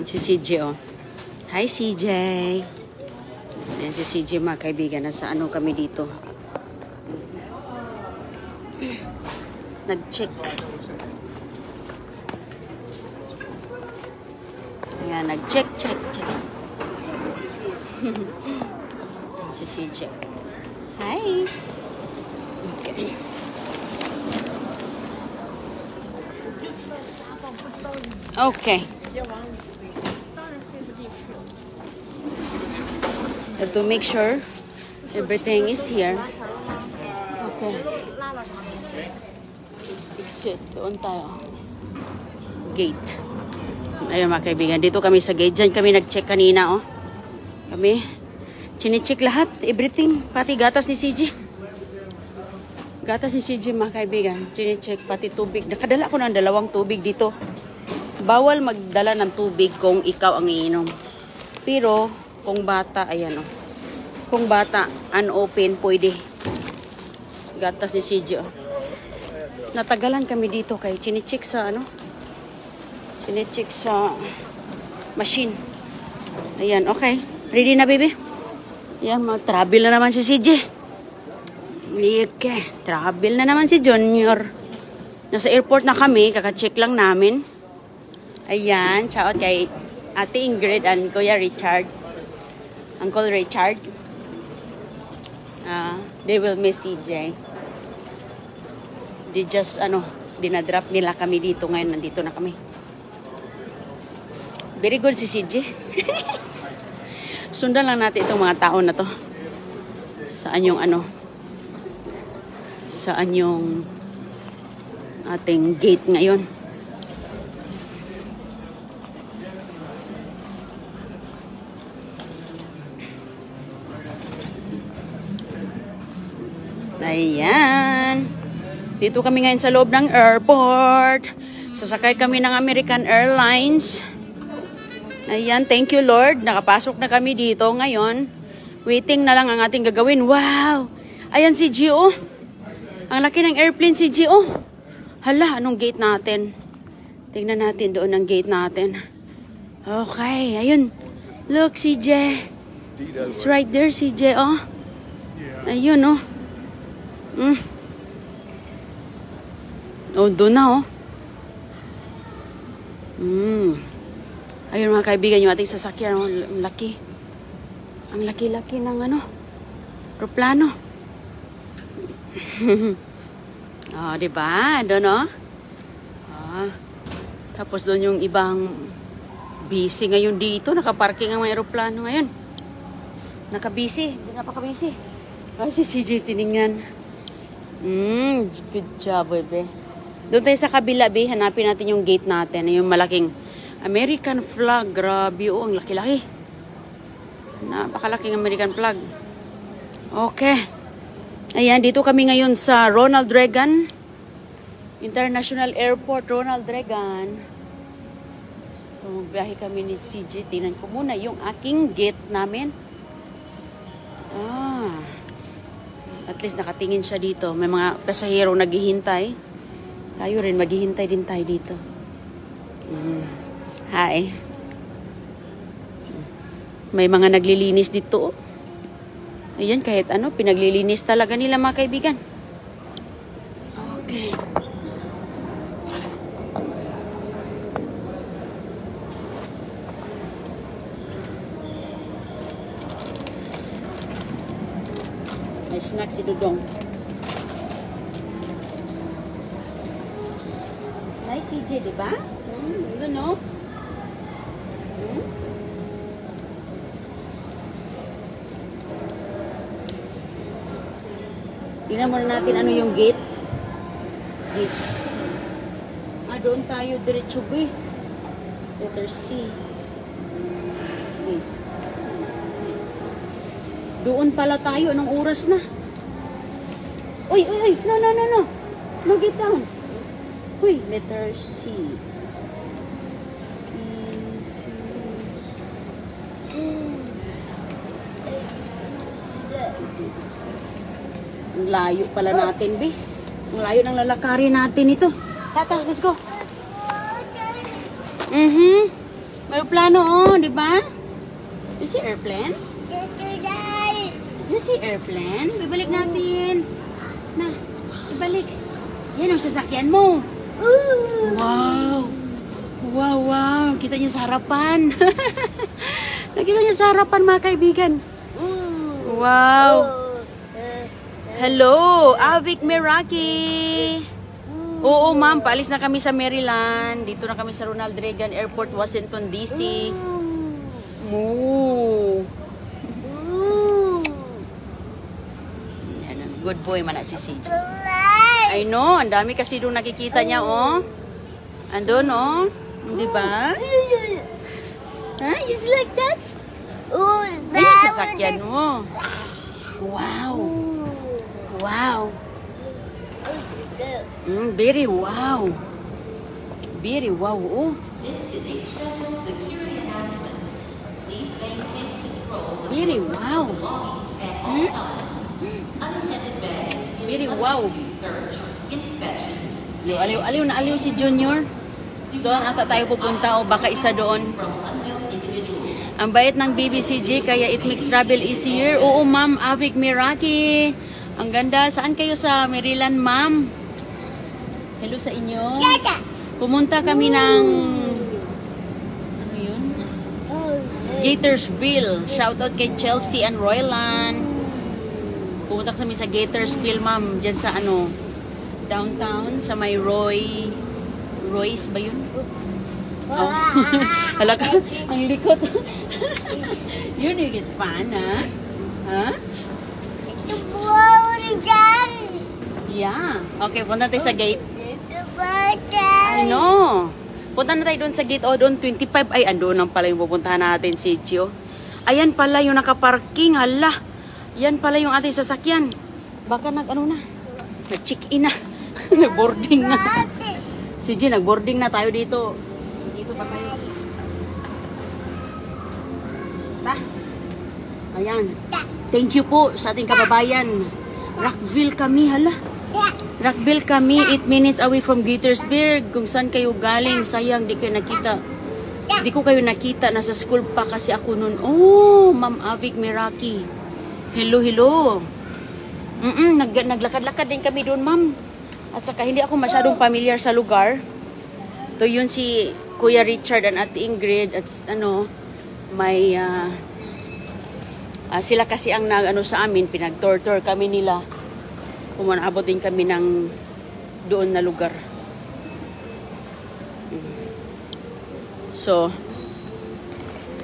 Si CJ, oh. Hi, CJ. Ayan si CJ, mga kaibigan. Nasa ano kami dito? Nag-check. Ayan, nag-check. Si CJ. Hi. Okay. Okay. Have to make sure everything is here. Okay. Exit. Doon tayo. Gate. Ayun mga kaibigan. Dito kami sa gate. Diyan kami nag-check kanina, oh. Kami. Chine-check lahat. Everything. Pati gatas ni CJ. Gatas ni CJ mga kaibigan. Chine-check. Pati tubig. Nakadala ko ng 2 tubig dito. Bawal magdala ng tubig kung ikaw ang iinom. Pero, kung bata, ayan o. Kung bata, unopen, pwede. Gatas ni CJ o. Natagalan kami dito kay chine-check sa ano? Chine-check sa machine. Ayan, okay. Ready na, baby? Ayan, mag-travel na naman si CJ. Okay. Travel na naman si Junior. Nasa airport na kami. Kaka-check lang namin. Ayan, shout out kay Ate Ingrid and Kuya Richard. Uncle Richard. They will miss CJ. They just, dinadrop nila kami dito. Ngayon, nandito na kami. Very good si CJ. Sundan lang natin itong mga tao na to. Saan yung saan yung ating gate ngayon. Ayan. Dito kami ngayon sa loob ng airport. Sasakay kami ng American Airlines. Ayan, thank you Lord. Nakapasok na kami dito ngayon. Waiting na lang ang ating gagawin. Wow! Ayan si Gio. Ang laki ng airplane si Gio. Hala, anong gate natin? Tingnan natin doon ang gate natin. Okay, ayun. Look, CJ. It's right there, CJ, oh. Ayun, oh. Oh, doon na, oh. Ayun mga kaibigan, yung ating sasakyan, oh, laki. Ang laki-laki ng aeroplano. Oh, diba? Doon, oh. Tapos doon yung ibang busy ngayon dito. Nakaparking ang mga aeroplano ngayon. Nakabisi. Hindi napaka-busy. Ay, si CJ tiningnan. Good job, bebe. Doon tayo sa kabila, be. Hanapin natin yung gate natin. Yung malaking American flag. Grabe, oh. Ang laki-laki. Napakalaking American flag. Okay. Ayan, dito kami ngayon sa Ronald Reagan International Airport. Ronald Reagan. So, biyahe kami ni CJ. Tingnan ko muna yung aking gate namin. At least nakatingin siya dito. May mga pasahero naghihintay. Tayo rin, maghihintay din tayo dito. Hi. May mga naglilinis dito. Ayan, kahit pinaglilinis talaga nila mga kaibigan. Okay. May snack si Dudong. Nice CJ, diba? No? Tingnan muna natin ano yung gate. Gate. Doon tayo diretso B. Letter C. Gate. Doon pala tayo. Anong oras na? Uy! No! No, get down. Uy, letter C. Ang layo pala natin, be. Ang layo ng lalakarin natin ito. Tata, let's go. May plano, oh, di ba? You see airplane? You see airplane? Ibalik natin. Na, ibalik. Yan ang sasakyan mo. Wow. Wow, wow. Kita niyo sa harapan. Nakita niyo sa harapan, mga kaibigan. Wow. Hello, Avik Meraki. Oo, ma'am. Paalis na kami sa Maryland. Dito na kami sa Ronald Reagan Airport, Washington, D.C. Moo. Yan, good boy man na si CJ. I know, ang dami kasi doon nakikita niya, oh. Andun, oh. Di ba? Huh? Is like that? Ayun, sasakyan mo. Wow. Wow. Very wow. Very wow, oh. Very wow. Very wow. Aliw na aliw si Junior. Doon ata tayo pupunta o baka isa doon. Ang bait ng BBCJ kaya it makes travel easier. Oo, ma'am, Avik Meraki. Ang ganda. Saan kayo sa Maryland, ma'am? Hello sa inyo. Pumunta kami ng ano yun? Gatorsville. Shoutout kay Chelsea and Royland. Pumunta kami sa Gatorsville, ma'am. Diyan sa ano, downtown, sa may Royce ba yun? Oh. Hala ka, ang likot. Yun yung fan, ha? Ha? Yeah. Okay, punta tayo sa gate. I know. Punta na tayo doon sa gate. O, doon 25. Ay, andun lang pala yung pupuntahan natin, sitio. Ayan pala yung nakaparking. Hala. Yan pala yung ating sasakyan. Baka nag-check-in na. Nag-boarding na. CJ, nag-boarding na tayo dito. Dito pa tayo. Ayan. Thank you po sa ating kababayan. Rockville kami, hala. Rockville kami, 8 minutes away from Gatorsburg. Kung saan kayo galing, sayang, di kayo nakita. Di ko kayo nakita, nasa school pa kasi ako noon. Oh, Ma'am Avik Meraki. Hello, hello. Naglakad-lakad din kami doon, ma'am. At saka hindi ako masyadong familiar sa lugar. To yun si Kuya Richard and Ate Ingrid at ano, may sila kasi ang nag-ano sa amin, pinag-tour kami nila. Pumanabot din kami ng doon na lugar. So,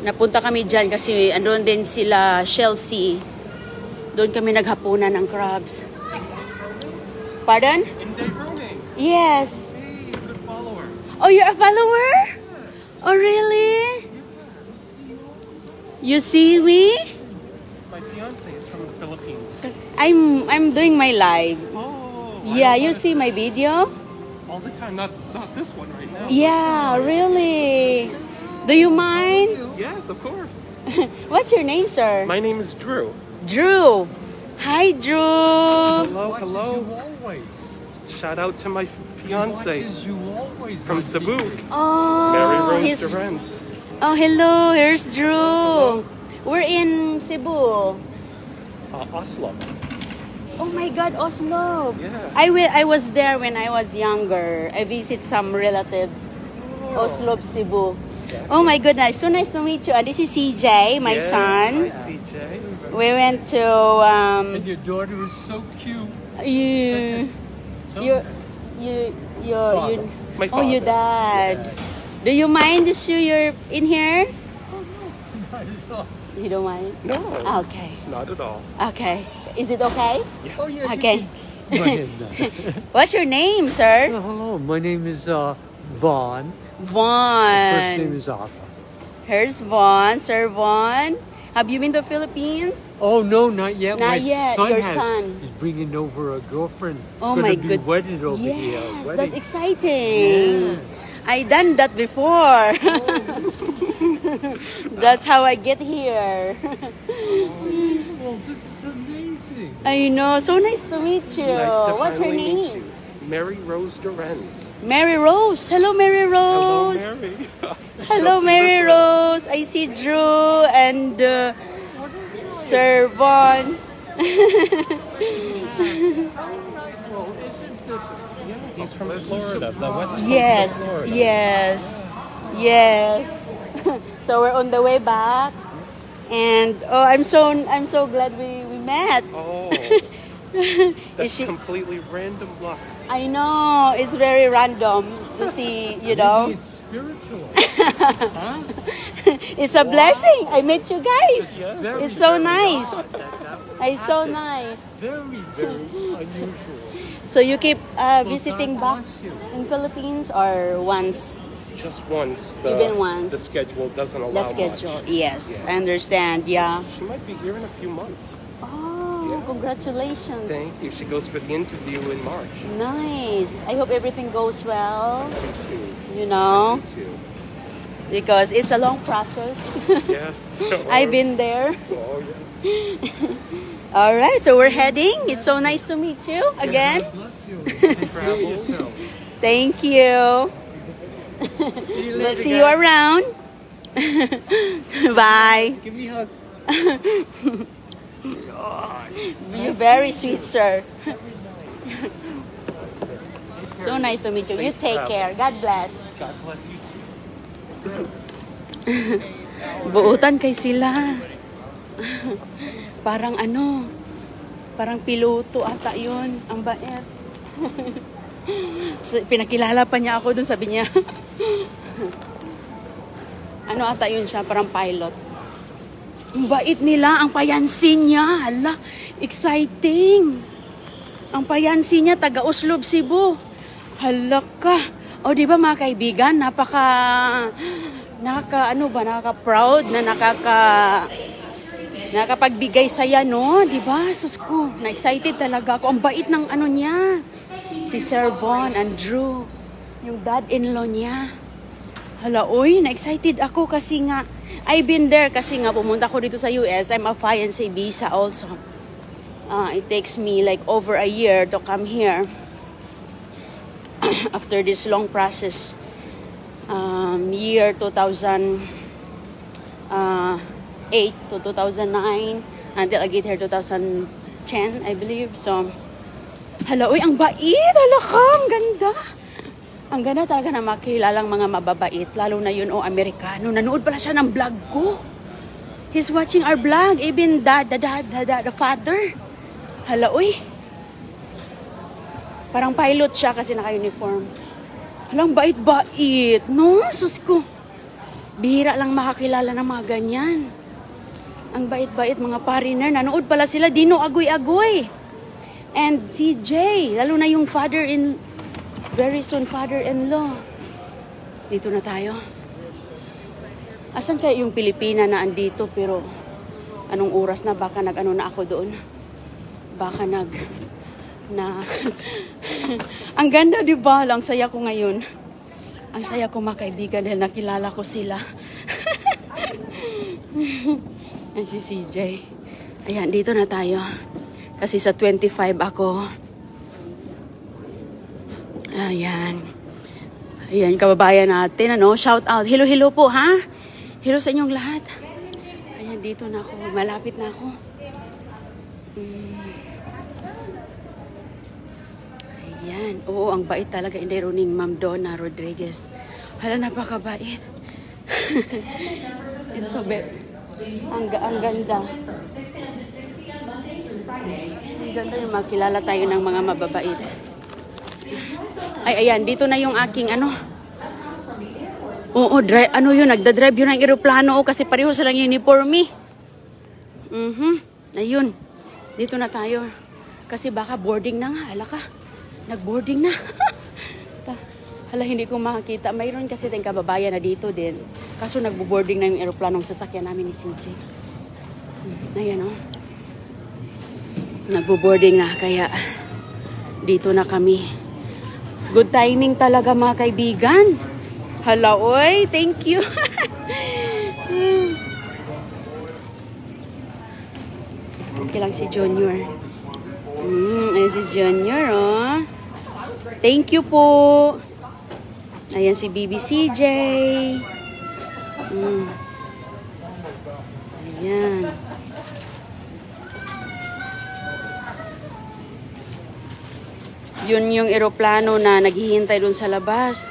napunta kami dyan kasi andun din sila Chelsea. Doon kami naghapunan ng crabs. Pardon? Yes. Hey, good follower. Oh, you're a follower? Oh, really? You see me? My fiance is from the Philippines. I'm doing my live. Oh. Yeah, you see my video? All the time. Not this one right now. Yeah, really. Do you mind? Yes, of course. What's your name, sir? My name is Drew. Drew. Hi, Drew. Hello, hello. Always. Shout out to my fiance You always from Cebu. Oh, Mary Rose he's- Durans. Oh, hello. Here's Drew. We're in Cebu. Oslo. Oh my God, Oslo. Yeah. I was there when I was younger. I visit some relatives. Oslo, Cebu. Exactly. Oh my goodness, so nice to meet you. This is CJ, my Yes, son. Hi, CJ. We went to And your daughter is so cute. you, My oh, your father. dad. Do you mind to show your in here? Not at all. You don't mind? No, Okay. not at all. Okay. Is it okay? Yes. Oh, yes. Okay. Go ahead now. What's your name, sir? Hello, my name is Vaughn. First Vaughn. name is Arthur. Here's Vaughn, Sir Vaughn. Have you been to the Philippines? Oh no, not yet. Not my yet, son your has, son. is bringing over a girlfriend. Oh Gonna my be good. wedded over here. Yes, Wedding. that's exciting. Yes. I done that before. That's how I get here. Well, this is amazing. I know. So nice to meet you. Nice to What's her finally meet name? you. Mary Rose Dorenz. Mary Rose. Hello, Mary Hello, Rose. Mary. Hello, She'll see Mary this one. Rose. I see Drew and Sir Von. So nice. Well, isn't this? Yeah, he's from Florida, the west coast Yes, of Florida. yes, yes. So we're on the way back, and oh, I'm so glad we met. Oh, that's she- completely random luck. I know it's very random to see, you know. Maybe it's spiritual. Huh? It's a blessing. I met you guys. Very, It's so very nice. odd that It's so happened. nice. Very, very unusual. So you keep visiting God back bless you. in Philippines or once Just once. Even once. The schedule doesn't allow the schedule? much. Yes, Yeah. I understand. Yeah. She might be here in a few months. Oh, Yeah. congratulations. Thank you. She goes for the interview in March. Nice. I hope everything goes well, Me too. you know, Me too. because it's a long process. Yes. I've been there. Oh, yes. All right, so we're heading. It's so nice to meet you again. God bless you. Enjoy Travel. yourself. Thank you. See you We'll later, see you guys. around. Bye. Give me a hug. You're very sweet, sir. So nice to meet you. You take care. God bless. God bless you. Buutan kay sila. Parang ano, parang piloto ata yun. Ang bait. So, pinakilala pa niya ako dun, sabi niya. Ano ata yun siya, parang pilot. Ang bait nila, ang payansin niya. Hala, exciting. Ang payansin niya, taga Uslob, Cebu. Hala ka. O, di ba mga kaibigan, nakaka-proud na nakapagbigay saya, no? Di ba? Sus ko, na-excited talaga ako. Ang bait ng ano niya. Si Sir Von and Drew. Yung dad-in-law niya. Hala, uy, na-excited ako kasi nga, I've been there kasi nga pumunta ko dito sa US. I'm a fiancé visa also. It takes me like over a year to come here. After this long process. Year 2008 to 2009 until I get here 2010, I believe. So, hala, uy, ang bait! Hala ka, ang ganda! Ang ganda talaga na makilalang mga mababait, lalo na yun, Amerikano. Nanood pala siya ng vlog ko. He's watching our vlog, even the father. Hala, uy. Parang pilot siya kasi naka-uniform. Halang bait-bait, no? Sus ko. Bihira lang makakilala ng mga ganyan. Ang bait-bait mga foreigner. Nanood pala sila, Dino Agoy-Agoy. And CJ, lalo na yung very soon father-in-law. Dito na tayo. Asan kaya yung Pilipina na andito pero anong oras na baka nag-ano na ako doon? Baka na ang ganda, di ba? Ang saya ko ngayon. Ang saya ko mga kaibigan dahil nakilala ko sila. Ang si CJ. Ayan, dito na tayo. Kasi sa 25 ako. Ayan. Ayan, kababayan natin. Ano? Shout out. Hello, hello po, ha? Hello sa inyong lahat. Ayan, dito na ako. Malapit na ako. Ayan. Oo, ang bait talaga. Hindi runing Ma'am Donna Rodriguez. Hala, napakabait. It's so ang ganda. Ang ganda yung makilala tayo ng mga mababait. Ay, ayan. Dito na yung aking ano. Oo, ano yun. Nagdadrive yun ng aeroplano. Kasi pareho silang uniform eh. Ayun. Dito na tayo. Kasi baka boarding na nga. Hala ka. Nag-boarding na. Hala, hindi ko makakita. Mayroon kasi tayong kababayan na dito din. Kaso nagbo-boarding na yung aeroplanong sasakyan namin ni CJ. Ayan o. Nagbo-boarding na. Kaya dito na kami. Good timing talaga mga kaibigan. Hala, oy. Thank you. Okay lang si Junior. This is Junior, oh. Thank you po. Ayan si BBCJ. Ayan. Yun yung eroplano na naghihintay dun sa labas.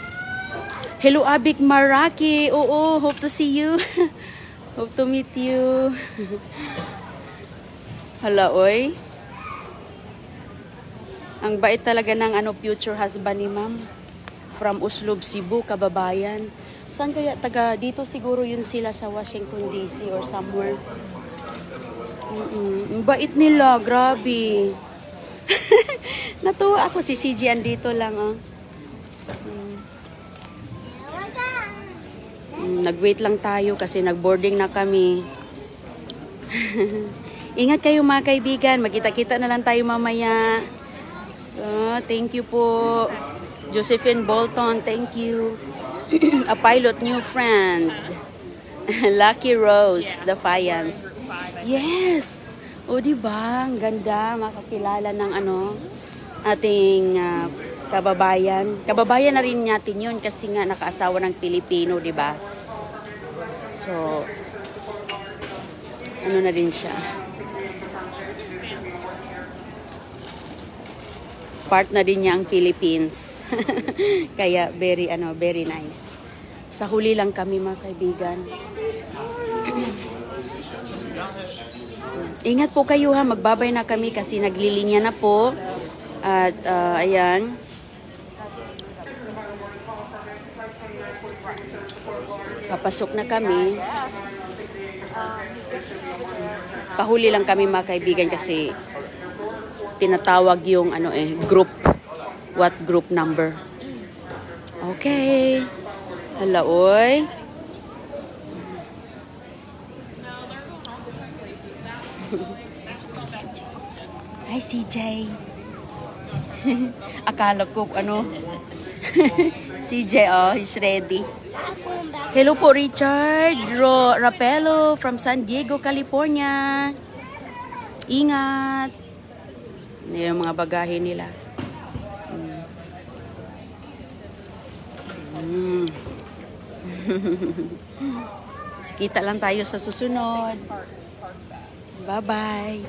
Hello, Abik Maraki. Oo, hope to see you. Hope to meet you. Hala, oy. Ang bait talaga ng future husband ni ma'am. From Uslob, Cebu, kababayan. Saan kaya taga dito siguro yun sila sa Washington DC or somewhere. Ang bait nila, grabe. Natuwa ako si CG andito lang, oh. Nag-wait lang tayo kasi nag-boarding na kami. Ingat kayo mga kaibigan. Magkita-kita na lang tayo mamaya. Oh, thank you po. Josephine Bolton, thank you. A pilot new friend. Lucky Rose, Defiance. Yes! O, diba? Ang ganda. Makakilala ng ating kababayan. Kababayan na rin natin yun kasi nga nakaasawa ng Pilipino, diba? So, ano na rin siya. Part na din niya ang Philippines. Kaya very nice. Sa huli lang kami mga kaibigan. Ingat po kayo ha, magbabay na kami kasi naglilinya na po. At ayan. Papasok na kami. Pahuli lang kami mga kaibigan kasi tinatawag yung group. What group number? Okay. Hala, oy. Hi, CJ. Akala ko CJ, oh, he's ready. Hello po, Richard Rapello from San Diego, California. Ingat. Yung mga bagahe nila. Kita lang tayo sa susunod. Bye-bye.